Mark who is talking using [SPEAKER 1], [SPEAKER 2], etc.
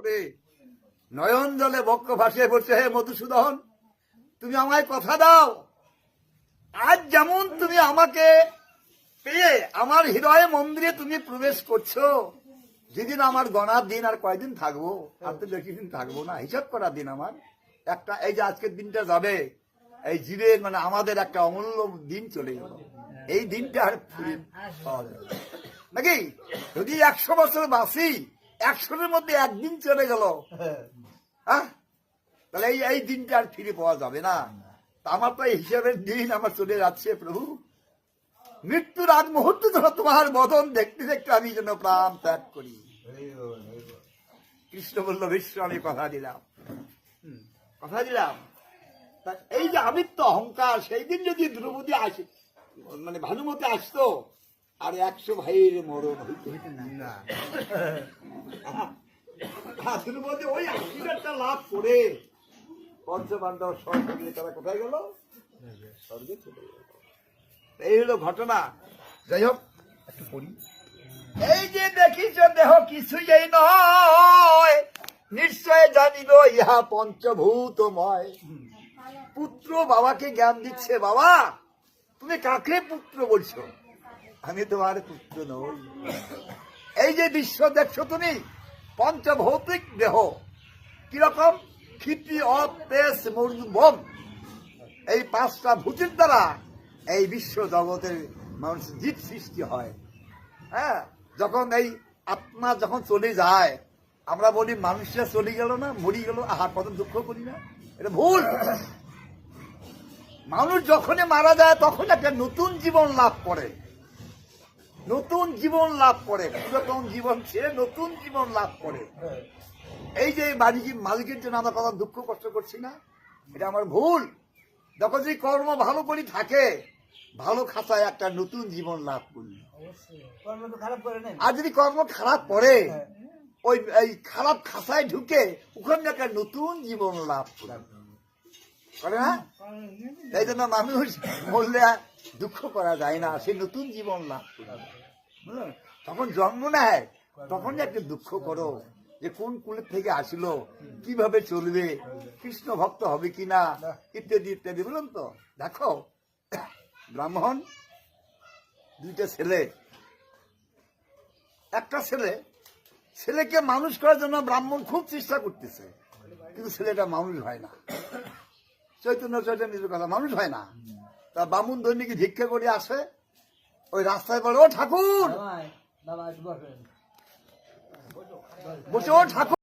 [SPEAKER 1] ধরে নয়ন জলে বক্ষ ভাসিয়ে পড়ছে, হে মধুসূদন, তুমি আমায় কথা দাও, আজ যেমন তুমি আমাকে পেয়ে আমার হৃদয়ে মন্দিরে তুমি প্রবেশ করছো, যেদিন আমার গণার দিন আর কয়দিন থাকবো, আর তো বেশি দিন থাকবো না, হিসাব করার দিন আমার একটা, এই যে আজকের দিনটা যাবে, এই জীবের মানে আমাদের একটা অমূল্য দিন চলে গেল, এই দিনটা আর ফিরে পাওয়া যাবে নাকি? যদি 100 বছর বাঁচি, 100-এর মধ্যে একদিন চলে গেল, হ্যাঁ, তাহলে এই দিনটা আর ফিরে পাওয়া যাবে না। আমার তো এই হিসাবের দিন আমার চলে যাচ্ছে প্রভু, মৃত্যুর আগ মুহূর্তে যেন তোমার বদন দেখতে দেখতে আমি যেন প্রাণ ত্যাগ করি। কৃষ্ণ বলল, বিশ্ব আমি কথা দিলাম, কথা দিলাম। এই যে আমিত্ব অহংকার, সেই দিন যদি দ্রৌপদী আসে, মানে ভানুমতি আসতো, আর 100 ভাইয়ের মরণ হইতে না। দ্রৌপদী ওই আশীর্বাদটা লাভ করে পঞ্চপাণ্ডব স্বর্গে, তারা কোথায় গেল? স্বর্গে চলে গেল। এই হলো ঘটনা। যাই হোক, একটু পড়ি। এই যে দেখিছ দেহ কিছুই এই নয়, নিশ্চয় জানিল ইহা পঞ্চভূতময়। পুত্র বাবাকে জ্ঞান দিচ্ছে, বাবা তুমি কাকে পুত্র বলছো? আমি তোমার পুত্র নই। এই যে বিশ্ব দেখছো তুমি, পঞ্চভৌতিক দেহ, কিরকম? ক্ষিতি, অপ, তেজ, মূর্ধম, এই 5টা ভূতির দ্বারা এই বিশ্ব জগতের মানুষ জীব সৃষ্টি হয়। হ্যাঁ, যখন এই আত্মা যখন চলে যায়, আমরা বলি মানুষরা চলে গেল না, মরি গেল, আহা কত দুঃখ করি না, এটা ভুল। মানুষ যখনই মারা যায় তখন একটা নতুন জীবন লাভ করে, নতুন জীবন লাভ করে, পুরাতন জীবন ছেড়ে নতুন জীবন লাভ করে। এই যে মালিকের জন্য আমরা কত দুঃখ কষ্ট করছি না, এটা আমার ভুল। যখন যে কর্ম ভালো করি থাকে, ভালো খাতায় একটা নতুন জীবন লাভ করি। আর যদি কর্ম খারাপ করে, ওই এই খারাপ খাতায় ঢুকে ওখানে একটা নতুন জীবন লাভ করে না। তাই জন্য মানুষ মরলে দুঃখ করা যায় না, সে নতুন জীবন লাভ করে। তখন জন্ম নেয়, তখন একটা দুঃখ করো যে কোন কুলের থেকে আসলো, কিভাবে চলবে, কৃষ্ণ ভক্ত হবে কিনা, ইত্যাদি ইত্যাদি। বলুন তো, দেখো ব্রাহ্মণ, 2টা ছেলে, একটা ছেলেকে মানুষ করার জন্য ব্রাহ্মণ খুব চেষ্টা করতেছে, কিন্তু ছেলেটা মানুষ হয় না। চৈতন্যের কথা, মানুষ হয় না। তা বামুন দৈনিক ভিক্ষা করে আসে, ওই রাস্তায় বলে, ও ঠাকুর বসে, ও ঠাকুর